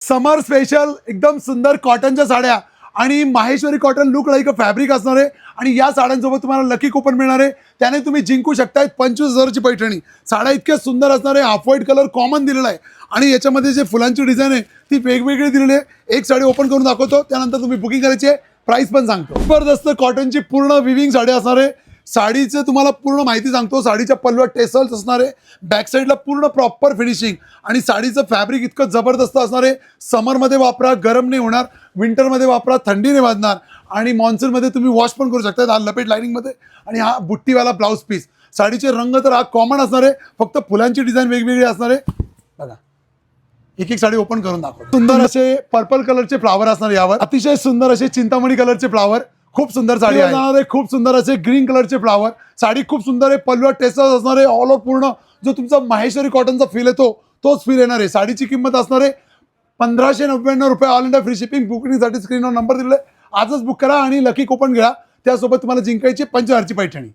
समर special एकदम सुंदर कॉटनच्या साड्या आणि Maheshwari cotton look like a fabric असणार आहे आणि या साड्यांसोबत तुम्हाला लकी कुपन मिळणार आहे. त्याने तुम्ही जिंकू शकताय 25,000ची पैठणी. साड्या इतक्या सुंदर असणार आहे. ऑफ व्हाईट कलर कॉमन दिलेला आहे आणि याच्यामध्ये जे फुलांची डिझाईन आहे ती वेगवेगळी दिलेली आहे. एक साडी ओपन करून दाखवतो, त्यानंतर तुम्ही बुकिंग करायची आहे, प्राइस पण सांगतो. जबरदस्त कॉटनची पूर्ण विविंग साडी असणार आहे. साडीचं तुम्हाला पूर्ण माहिती सांगतो. साडीच्या पल्लवात टेसल्स असणार आहे, बॅक साईडला पूर्ण प्रॉपर फिनिशिंग आणि साडीचं फॅब्रिक इतकं जबरदस्त असणार आहे. समरमध्ये वापरा, गरम नाही होणार. विंटरमध्ये वापरा, थंडी नाही वाजणार. आणि मॉन्सूनमध्ये तुम्ही वॉश पण करू शकता. हा लपेट लाइनिंगमध्ये आणि हा बुट्टीवाला ब्लाऊज पीस. साडीचे रंग तर हा कॉमन असणार आहे, फक्त फुलांची डिझाईन वेगवेगळी असणार आहे. बघा, एक एक साडी ओपन करून दाखव. सुंदर असे पर्पल कलरचे फ्लावर असणार यावर. अतिशय सुंदर असे चिंतामणी कलरचे फ्लावर. खूप सुंदर साडी आहे. खूप सुंदर असे ग्रीन कलरचे फ्लावर. साडी खूप सुंदर आहे. पल्लू टेसल्स असणार आहे. ऑल ओव्हर पूर्ण जो तुमचा माहेश्वरी कॉटनचा फील येतो तोच फील येणार आहे. साडीची किंमत असणार आहे 1599 रुपये. All India free shipping. बुकिंगसाठी स्क्रीनवर नंबर दिलेला आहे. आजच बुक करा आणि लकी कुपन घ्या. त्यासोबत तुम्हाला जिंकायची 25,000ची पैठणी.